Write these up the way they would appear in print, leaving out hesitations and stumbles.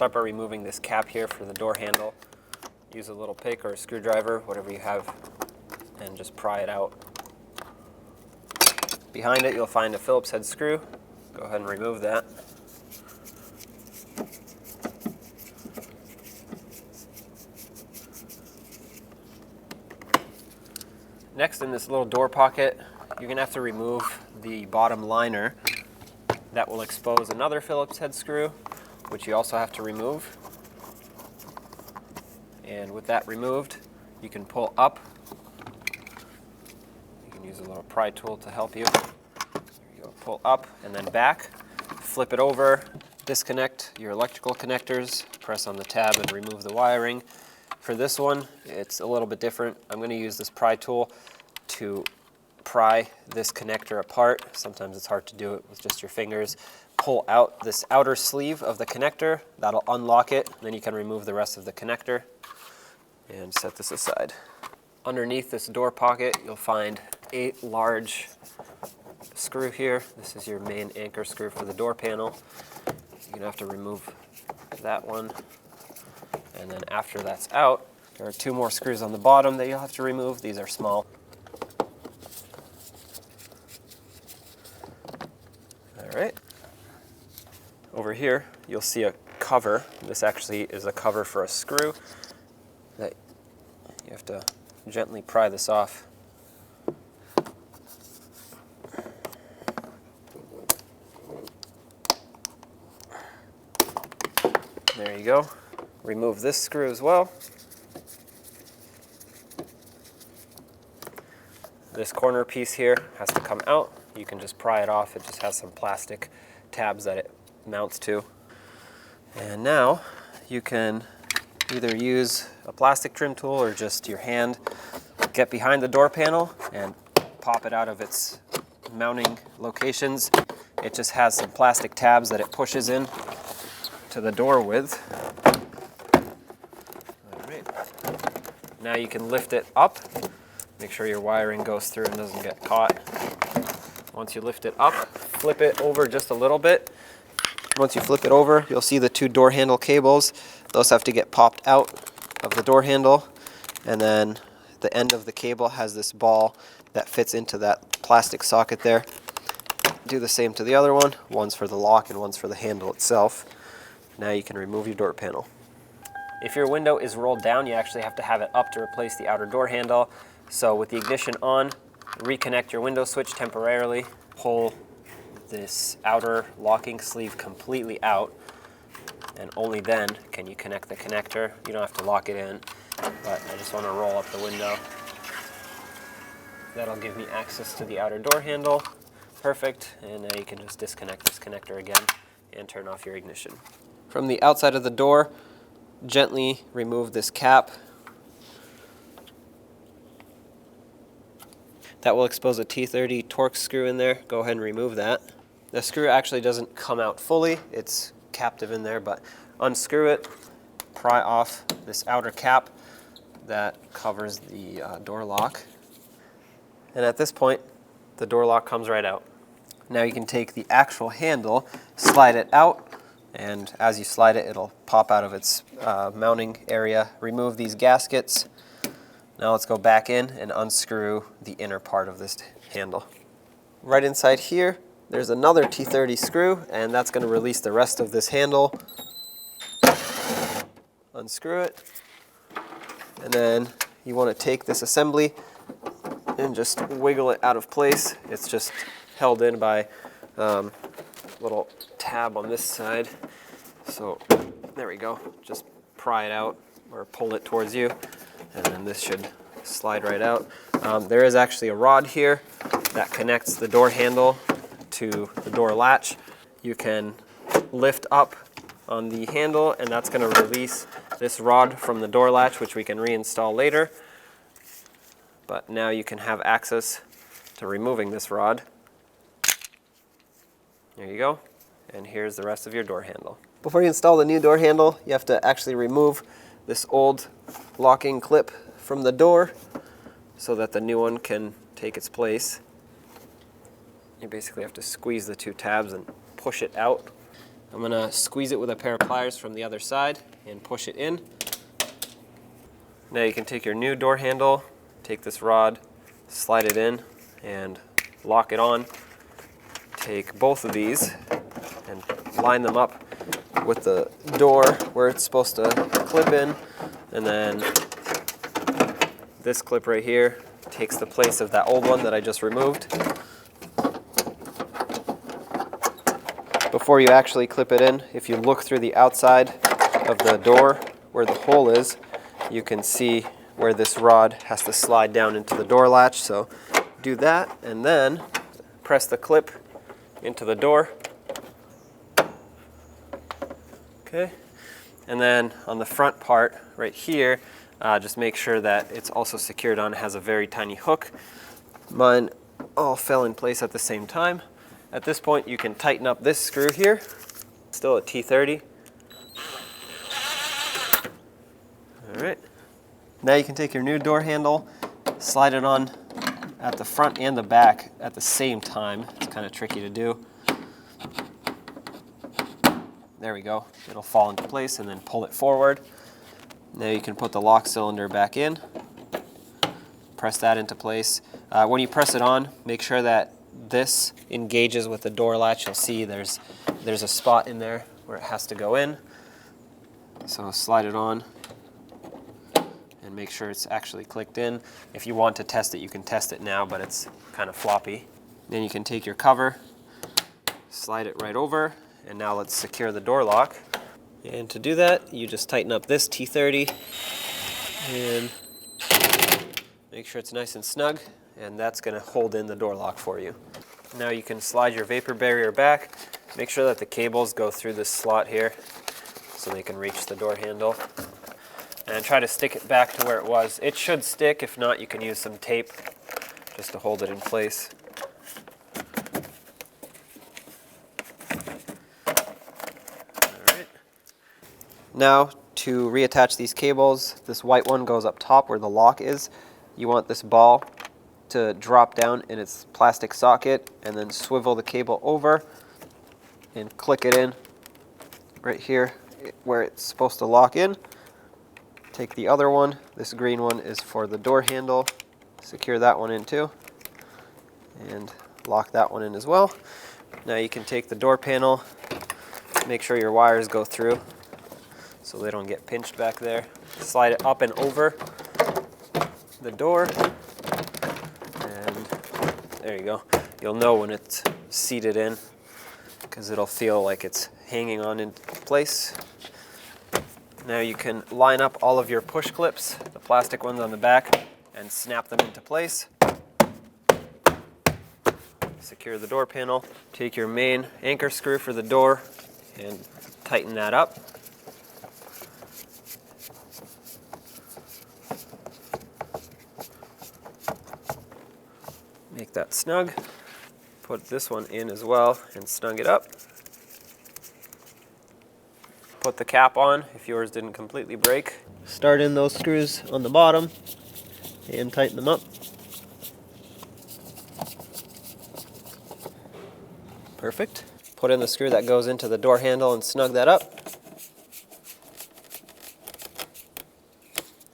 start by removing this cap here for the door handle. Use a little pick or a screwdriver, whatever you have, and just pry it out. Behind it, you'll find a Phillips head screw. Go ahead and remove that. Next, in this little door pocket, you're going to have to remove the bottom liner. That will expose another Phillips head screw, which you also have to remove. And with that removed, you can pull up. You can use a little pry tool to help you. There you go. Pull up and then back. Flip it over. Disconnect your electrical connectors. Press on the tab and remove the wiring. For this one, it's a little bit different. I'm going to use this pry tool to pry this connector apart. Sometimes it's hard to do it with just your fingers. Pull out this outer sleeve of the connector. That'll unlock it. Then you can remove the rest of the connector and set this aside. Underneath this door pocket, you'll find 8 large screw here. This is your main anchor screw for the door panel. You're gonna have to remove that one. And then after that's out, there are 2 more screws on the bottom that you'll have to remove. These are small. All right. Over here, you'll see a cover. This actually is a cover for a screw that you have to gently pry this off. There you go. Remove this screw as well. This corner piece here has to come out. You can just pry it off. It just has some plastic tabs that it mounts to. And now you can either use a plastic trim tool or just your hand. Get behind the door panel and pop it out of its mounting locations. It just has some plastic tabs that it pushes in to the door with. All right. Now you can lift it up. Make sure your wiring goes through and doesn't get caught. Once you lift it up, flip it over just a little bit. Once you flip it over, you'll see the 2 door handle cables. Those have to get popped out of the door handle. And then the end of the cable has this ball that fits into that plastic socket there. Do the same to the other one. One's for the lock and one's for the handle itself. Now you can remove your door panel. If your window is rolled down, you actually have to have it up to replace the outer door handle. So with the ignition on, reconnect your window switch temporarily, pull this outer locking sleeve completely out, and only then can you connect the connector. You don't have to lock it in, but I just want to roll up the window. That'll give me access to the outer door handle. Perfect, and now you can just disconnect this connector again and turn off your ignition. From the outside of the door, gently remove this cap. That will expose a T30 Torx screw in there. Go ahead and remove that. The screw actually doesn't come out fully. It's captive in there, but unscrew it, pry off this outer cap that covers the door lock. And at this point, the door lock comes right out. Now you can take the actual handle, slide it out, and as you slide it, it'll pop out of its mounting area. Remove these gaskets. Now let's go back in and unscrew the inner part of this handle. Right inside here, there's another T30 screw, and that's going to release the rest of this handle. Unscrew it, and then you want to take this assembly and just wiggle it out of place. It's just held in by a little tab on this side. So there we go. Just pry it out or pull it towards you, and then this should slide right out. There is actually a rod here that connects the door handle to the door latch. You can lift up on the handle, and that's going to release this rod from the door latch, which we can reinstall later. But now you can have access to removing this rod. There you go. And here's the rest of your door handle. Before you install the new door handle, you have to actually remove this old locking clip from the door so that the new one can take its place. You basically have to squeeze the 2 tabs and push it out. I'm going to squeeze it with a pair of pliers from the other side and push it in. Now you can take your new door handle, take this rod, slide it in, and lock it on. Take both of these and line them up with the door where it's supposed to clip in, and then this clip right here takes the place of that old one that I just removed. Before you actually clip it in, if you look through the outside of the door where the hole is, you can see where this rod has to slide down into the door latch. So do that and then press the clip into the door. Okay. And then on the front part right here, just make sure that it's also secured on. It has a very tiny hook. Mine all fell in place at the same time. At this point, you can tighten up this screw here. Still a T30. All right. Now you can take your new door handle, slide it on at the front and the back at the same time. It's kind of tricky to do. There we go. It'll fall into place, and then pull it forward. Now you can put the lock cylinder back in. Press that into place. When you press it on, make sure that this engages with the door latch. You'll see there's a spot in there where it has to go in. So slide it on and make sure it's actually clicked in. If you want to test it, you can test it now, but it's kind of floppy. Then you can take your cover, slide it right over, and now let's secure the door lock. And to do that, you just tighten up this T30 and make sure it's nice and snug, and that's going to hold in the door lock for you. Now you can slide your vapor barrier back. Make sure that the cables go through this slot here so they can reach the door handle. And try to stick it back to where it was. It should stick. If not, you can use some tape just to hold it in place. Alright. Now to reattach these cables, this white one goes up top where the lock is. You want this ball to drop down in its plastic socket, and then swivel the cable over and click it in right here where it's supposed to lock in. Take the other one, this green one is for the door handle, secure that one in too, and lock that one in as well. Now you can take the door panel, make sure your wires go through so they don't get pinched back there. Slide it up and over the door, and there you go. You'll know when it's seated in because it'll feel like it's hanging on in place. Now you can line up all of your push clips, the plastic ones on the back, and snap them into place. Secure the door panel. Take your main anchor screw for the door and tighten that up. Make that snug. Put this one in as well and snug it up. Put the cap on if yours didn't completely break. Start in those screws on the bottom and tighten them up. Perfect. Put in the screw that goes into the door handle and snug that up.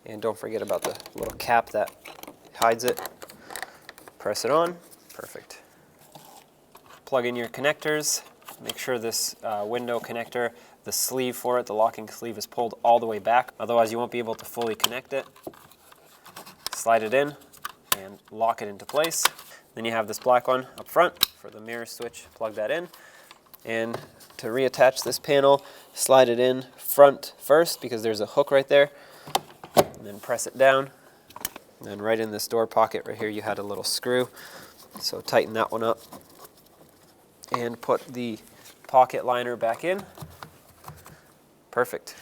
And don't forget about the little cap that hides it. Press it on. Perfect. Plug in your connectors. Make sure this window connector, the sleeve for it, the locking sleeve, is pulled all the way back. Otherwise you won't be able to fully connect it. Slide it in and lock it into place. Then you have this black one up front for the mirror switch. Plug that in. And to reattach this panel, slide it in front first because there's a hook right there. And then press it down. And then right in this door pocket right here you had a little screw. So tighten that one up. And put the pocket liner back in. Perfect.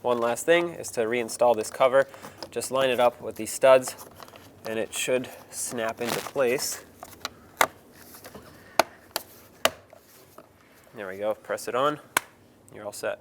One last thing is to reinstall this cover. Just line it up with these studs and it should snap into place. There we go. Press it on. You're all set.